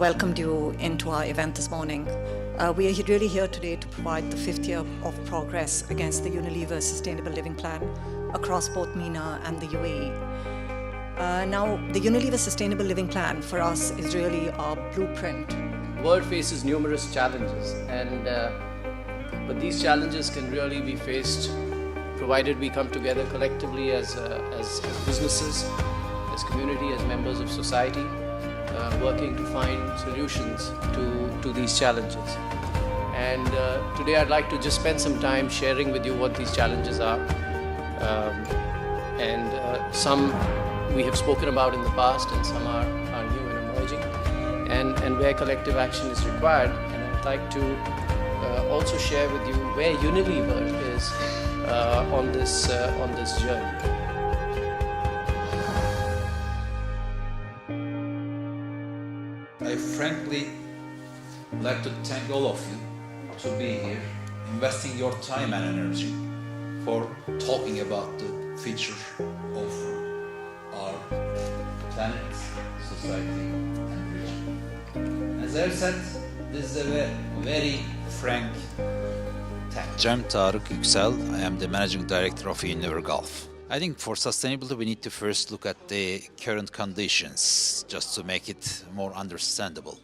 welcomed you into our event this morning. We are really here today to provide the fifth year of progress against the Unilever Sustainable Living Plan across both MENA and the UAE. Now, the Unilever Sustainable Living Plan for us is really our blueprint. The world faces numerous challenges, but these challenges can really be faced provided we come together collectively as businesses, as community, as members of society, working to find solutions to these challenges. And today I'd like to just spend some time sharing with you what these challenges are. Some we have spoken about in the past, and some are new and emerging, and where collective action is required. And I'd like to also share with you where Unilever is on this journey. I frankly like to thank all of you to be here, investing your time and energy for talking about the future of our planet, society, and region. As I said, this is a very frank thank you. Cem Tarik Yuksel, I am the Managing Director of Unilever Gulf. I think for sustainability we need to first look at the current conditions just to make it more understandable.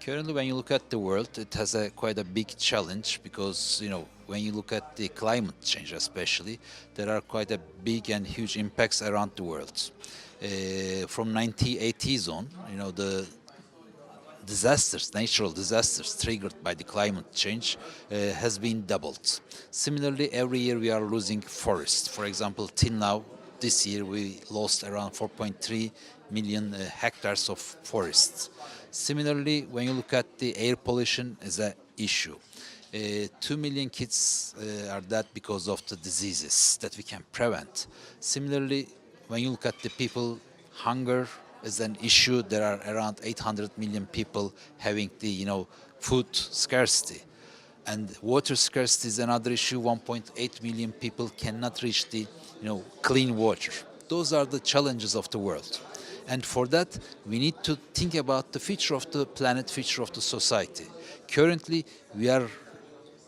Currently, when you look at the world, it has quite a big challenge because, when you look at the climate change especially, there are quite a big and huge impacts around the world. From 1980s on, the natural disasters triggered by the climate change has been doubled. Similarly, every year we are losing forests. For example, till now, this year we lost around 4.3 million hectares of forests. Similarly, when you look at the air pollution as an issue, 2 million kids are dead because of the diseases that we can prevent. Similarly, when you look at the people, hunger is an issue. There are around 800 million people having the food scarcity, and water scarcity is another issue. 1.8 million people cannot reach the clean water. Those are the challenges of the world, and for that we need to think about the future of the planet, future of the society. Currently, we are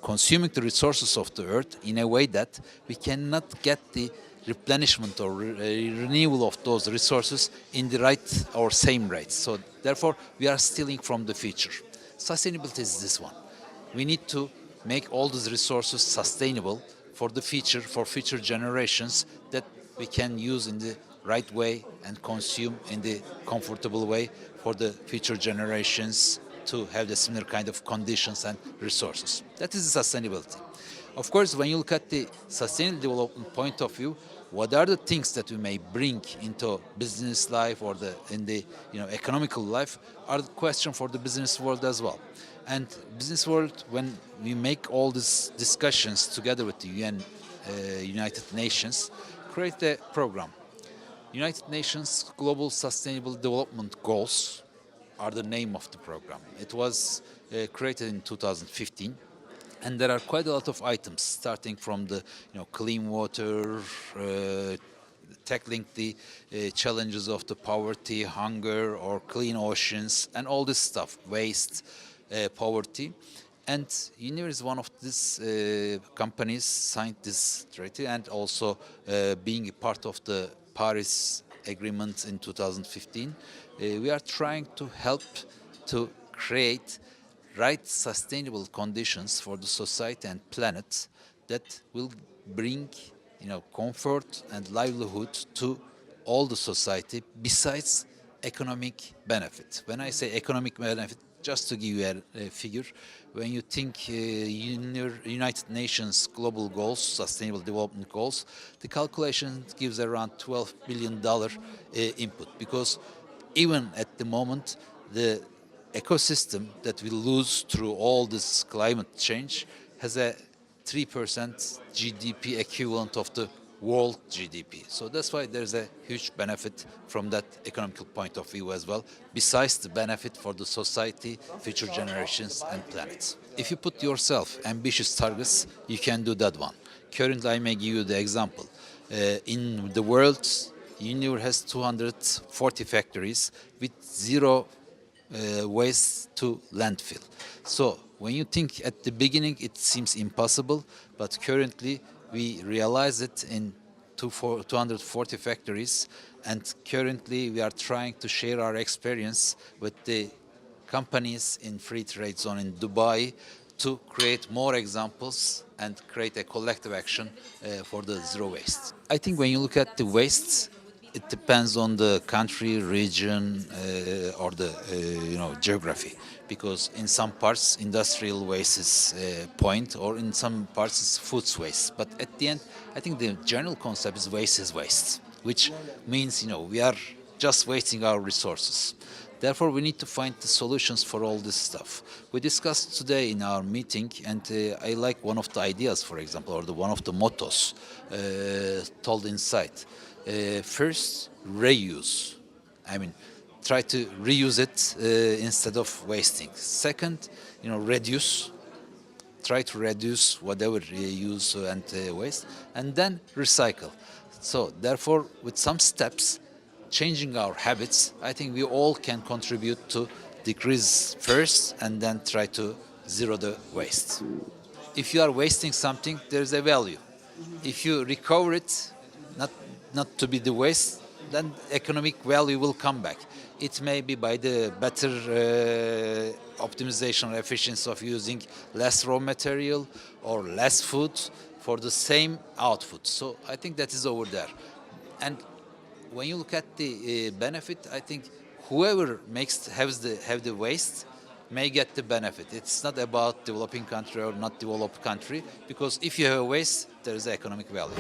consuming the resources of the earth in a way that we cannot get the replenishment or renewal of those resources in the right or same rates. So therefore, we are stealing from the future. Sustainability is this one. We need to make all these resources sustainable for the future, for future generations, that we can use in the right way and consume in the comfortable way for the future generations to have the similar kind of conditions and resources. That is the sustainability. Of course, when you look at the sustainable development point of view, what are the things that we may bring into business life or in the economical life are the question for the business world as well. And business world, when we make all these discussions together with the United Nations, create a program. United Nations Global Sustainable Development Goals are the name of the program. It was created in 2015. And there are quite a lot of items, starting from the clean water, tackling the challenges of the poverty, hunger, or clean oceans, and all this stuff, waste, poverty. And Unilever is one of these companies signed this treaty, and also being a part of the Paris Agreement in 2015, we are trying to help to create right sustainable conditions for the society and planet that will bring comfort and livelihood to all the society besides economic benefit. When I say economic benefit, just to give you a figure, when you think United Nations global goals, sustainable development goals, the calculation gives around $12 billion input, because even at the moment the ecosystem that we lose through all this climate change has a 3% GDP equivalent of the world GDP. So that's why there's a huge benefit from that economical point of view as well, besides the benefit for the society, future generations and planets. If you put yourself ambitious targets, you can do that one. Currently, I may give you the example. In the world, Unilever has 240 factories with zero waste to landfill. So when you think at the beginning it seems impossible, but currently we realize it in 240 factories, and currently we are trying to share our experience with the companies in free trade zone in Dubai to create more examples and create a collective action for the zero waste. I think when you look at the waste, it depends on the country, region, or the geography. Because in some parts, industrial waste is point, or in some parts, it's food waste. But at the end, I think the general concept is waste, which means we are just wasting our resources. Therefore, we need to find the solutions for all this stuff. We discussed today in our meeting, and I like one of the ideas, for example, or one of the mottos told inside. First, reuse. I mean, try to reuse it instead of wasting. Second, reduce. Try to reduce whatever you use and waste, and then recycle. So, therefore, with some steps, changing our habits, I think we all can contribute to decrease first and then try to zero the waste. If you are wasting something, there's a value. If you recover it, not to be the waste, then economic value will come back. It may be by the better optimization or efficiency of using less raw material or less food for the same output. So I think that is over there. And when you look at the benefit, I think whoever have the waste may get the benefit. It's not about developing country or not developed country, because if you have a waste, there is economic value.